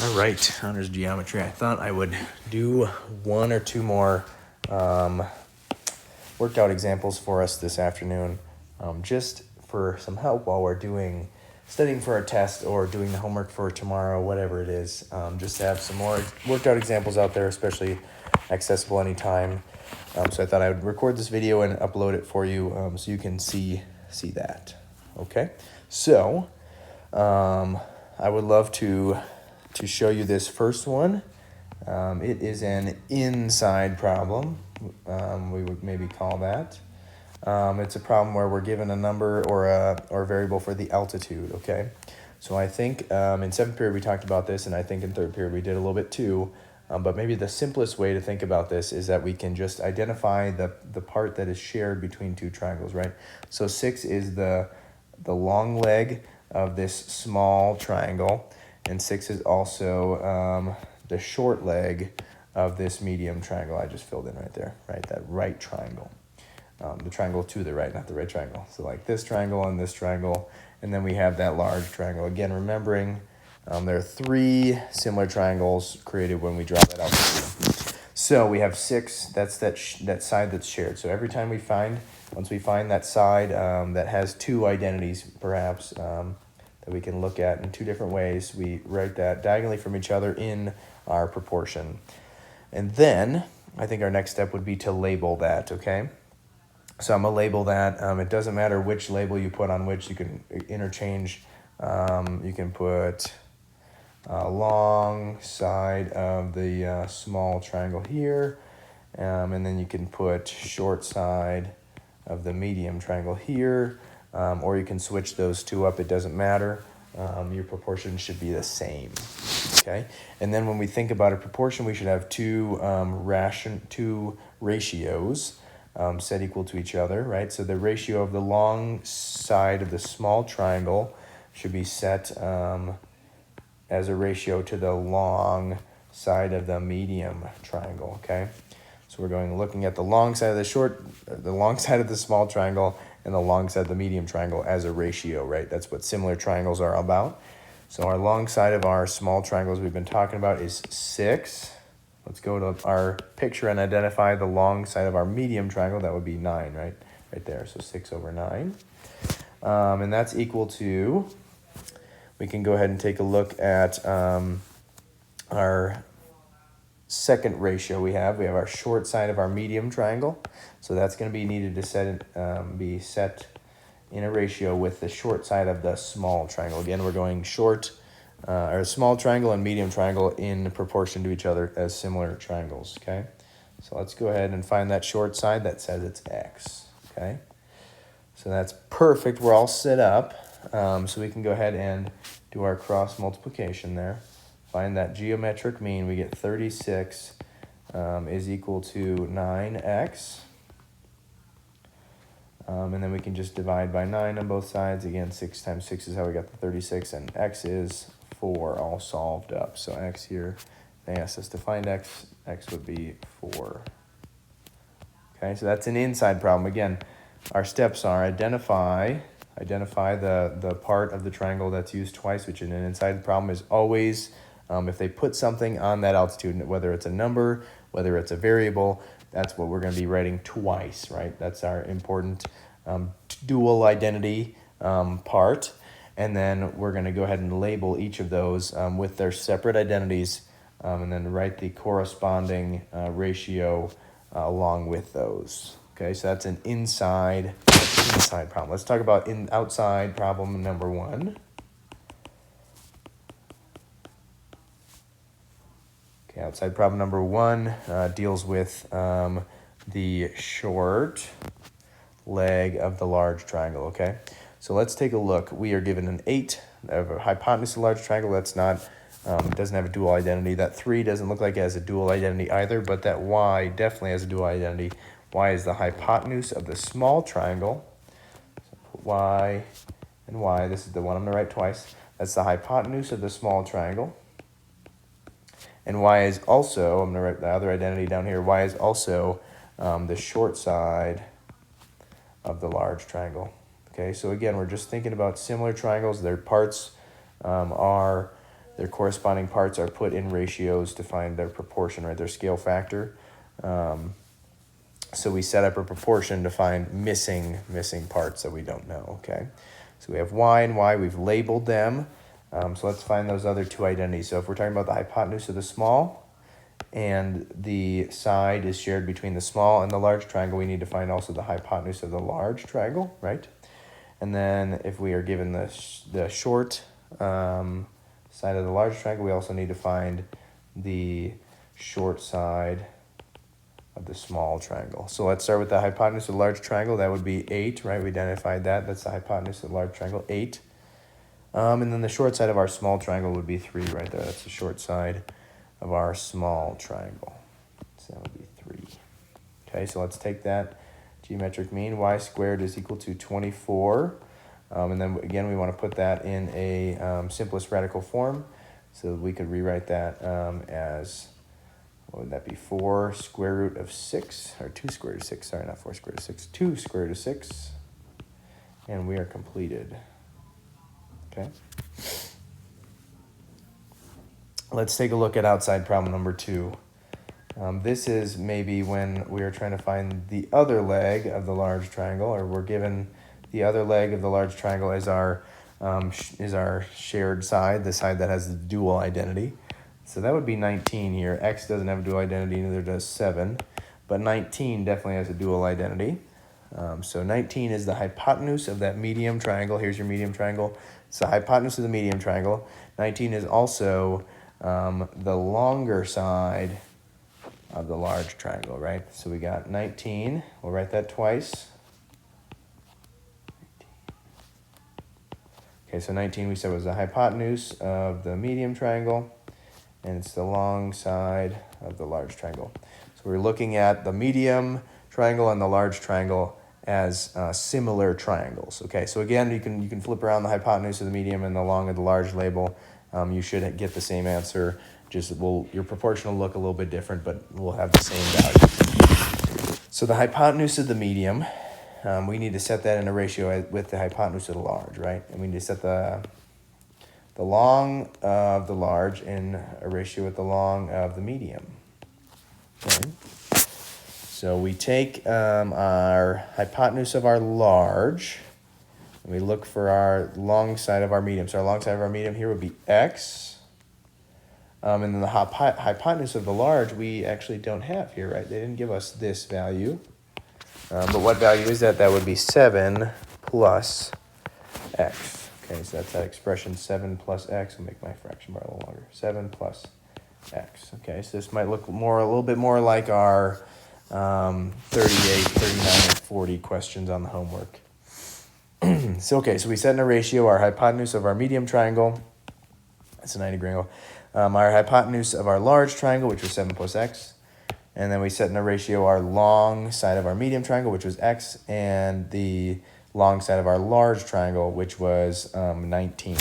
All right, honors geometry. I thought I would do one or two more worked out examples for us this afternoon, just for some help while we're studying for our test or doing the homework for tomorrow, whatever it is. Just to have some more worked out examples out there, especially accessible anytime. So I thought I would record this video and upload it for you, so you can see that. Okay, so I would love to show you this first one. It is an inside problem, we would maybe call that. It's a problem where we're given a number or a variable for the altitude, okay? So I think in 7th period we talked about this, and I think in 3rd period we did a little bit too, but maybe the simplest way to think about this is that we can just identify the part that is shared between two triangles, right? So 6 is the long leg of this small triangle, and 6 is also the short leg of this medium triangle I just filled in right there, right? That right triangle. The triangle to the right, not the right triangle. So like this triangle and this triangle, and then we have that large triangle. Again, remembering there are 3 similar triangles created when we draw that out. So we have 6, that's that side that's shared. So every time once we find that side that has 2 identities, perhaps, that we can look at in 2 different ways, we write that diagonally from each other in our proportion. And then I think our next step would be to label that, okay? So I'm going to label that. It doesn't matter which label you put on which. You can interchange. You can put long side of the small triangle here, and then you can put short side of the medium triangle here, or you can switch those 2 up. It doesn't matter. Your proportion should be the same, okay? And then when we think about a proportion, we should have 2 ratios set equal to each other, right? So the ratio of the long side of the small triangle should be set as a ratio to the long side of the medium triangle, okay? So we're looking at the long side of the long side of the small triangle and the long side of the medium triangle as a ratio, right? That's what similar triangles are about. So our long side of our small triangles we've been talking about is 6. Let's go to our picture and identify the long side of our medium triangle. That would be 9, right? Right there, so 6 over 9. And that's equal to, we can go ahead and take a look at our second ratio we have. We have our short side of our medium triangle. So that's going to be needed to be set in a ratio with the short side of the small triangle. Again, we're going or small triangle and medium triangle in proportion to each other as similar triangles, okay? So let's go ahead and find that short side that says it's x, okay? So that's perfect. We're all set up. So we can go ahead and do our cross multiplication there. Find that geometric mean. We get 36 is equal to 9x. And then we can just divide by 9 on both sides. Again, 6 times 6 is how we got the 36, and x is 4, all solved up. So x here, they asked us to find x. X would be 4. Okay, so that's an inside problem. Again, our steps are identify the part of the triangle that's used twice, which in an inside problem is always if they put something on that altitude, whether it's a number, whether it's a variable, that's what we're going to be writing twice, right? That's our important dual identity part. And then we're going to go ahead and label each of those with their separate identities, and then write the corresponding ratio along with those. Okay, so that's an inside problem. Let's talk about outside problem number 1. Okay, outside problem number 1 deals with the short leg of the large triangle, okay? So let's take a look. We are given an 8 of a hypotenuse of a large triangle. That's not, it doesn't have a dual identity. That 3 doesn't look like it has a dual identity either, but that y definitely has a dual identity. Y is the hypotenuse of the small triangle. So put y and y. This is the one I'm going to write twice. That's the hypotenuse of the small triangle. And y is also, I'm going to write the other identity down here, y is also the short side of the large triangle. Okay, so again, we're just thinking about similar triangles. Their parts are their corresponding parts are put in ratios to find their proportion, right, their scale factor. So we set up a proportion to find missing parts that we don't know, okay? So we have y and y, we've labeled them. So let's find those other two identities. So if we're talking about the hypotenuse of the small and the side is shared between the small and the large triangle, we need to find also the hypotenuse of the large triangle, right? And then if we are given the short side of the large triangle, we also need to find the short side of the small triangle. So let's start with the hypotenuse of the large triangle. That would be 8, right? We identified that. That's the hypotenuse of the large triangle, 8. And then the short side of our small triangle would be 3 right there. That's the short side of our small triangle. So that would be 3. Okay, so let's take that geometric mean. Y squared is equal to 24. And then again, we want to put that in a simplest radical form. So we could rewrite that as, what would that be? 4 square root of 6, or 2 square root of 6. Sorry, not 4 square root of 6. 2 square root of 6. And we are completed. Okay. Let's take a look at outside problem number 2. This is maybe when we are trying to find the other leg of the large triangle, or we're given the other leg of the large triangle as our shared side, the side that has the dual identity. So that would be 19 here. X doesn't have a dual identity, neither does 7, but 19 definitely has a dual identity. So 19 is the hypotenuse of that medium triangle. Here's your medium triangle. It's the hypotenuse of the medium triangle. 19 is also the longer side of the large triangle, right? So we got 19. We'll write that twice. Okay, so 19 we said was the hypotenuse of the medium triangle, and it's the long side of the large triangle. So we're looking at the medium triangle and the large triangle as similar triangles. Okay, so again, you can flip around the hypotenuse of the medium and the long of the large label. You should get the same answer. Just your proportion will look a little bit different, but we'll have the same value. So the hypotenuse of the medium, we need to set that in a ratio with the hypotenuse of the large, right? And we need to set the long of the large in a ratio with the long of the medium. Okay. So we take our hypotenuse of our large, and we look for our long side of our medium. So our long side of our medium here would be x. And then the hypotenuse of the large we actually don't have here, right? They didn't give us this value. But what value is that? That would be 7 plus x. Okay, so that's that expression, 7 plus x. I'll make my fraction bar a little longer. 7 plus x. Okay, so this might look a little bit more like our 38, 39, and 40 questions on the homework. So we set in a ratio our hypotenuse of our medium triangle. That's a 90-degree angle. Our hypotenuse of our large triangle, which was 7 plus x. And then we set in a ratio our long side of our medium triangle, which was x, and the long side of our large triangle, which was 19.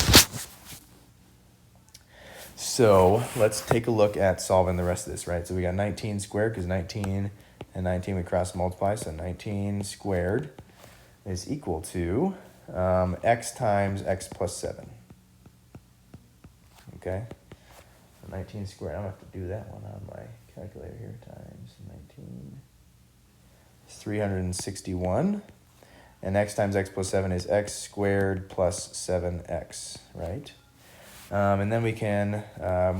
So let's take a look at solving the rest of this, right? So we got 19 squared, because 19 and 19 we cross multiply, so 19 squared is equal to x times x plus 7. Okay? 19 squared, I'm going to have to do that one on my calculator here, times 19. It's 361. And x times x plus 7 is x squared plus 7x, right? And then we can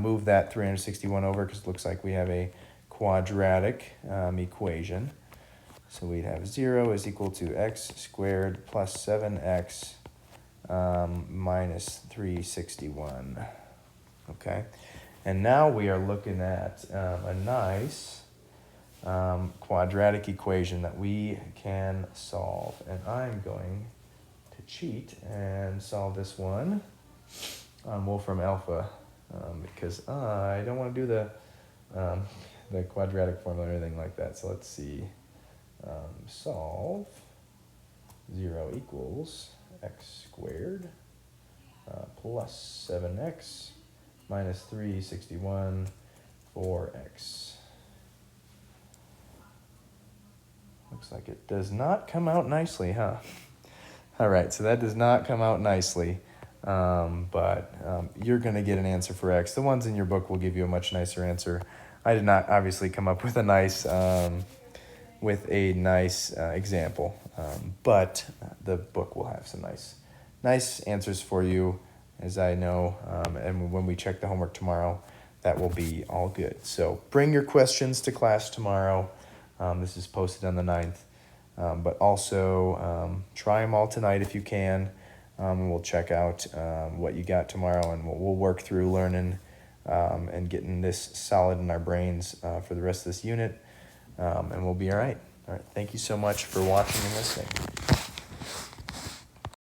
move that 361 over because it looks like we have a quadratic equation. So we'd have 0 is equal to x squared plus 7x minus 361. Okay? And now we are looking at a nice quadratic equation that we can solve. And I'm going to cheat and solve this one on Wolfram Alpha because I don't want to do the quadratic formula or anything like that. So let's see. Solve 0 equals x squared plus 7x minus 361 4x. Looks like it does not come out nicely, huh? All right, so that does not come out nicely. but you're going to get an answer for X. The ones in your book will give you a much nicer answer. I did not obviously come up with a nice example, but the book will have some nice answers for you, as I know. And when we check the homework tomorrow, that will be all good. So bring your questions to class tomorrow. This is posted on the 9th. But also try them all tonight if you can. We'll check out what you got tomorrow, and we'll work through learning and getting this solid in our brains for the rest of this unit, and we'll be all right. All right, thank you so much for watching and listening.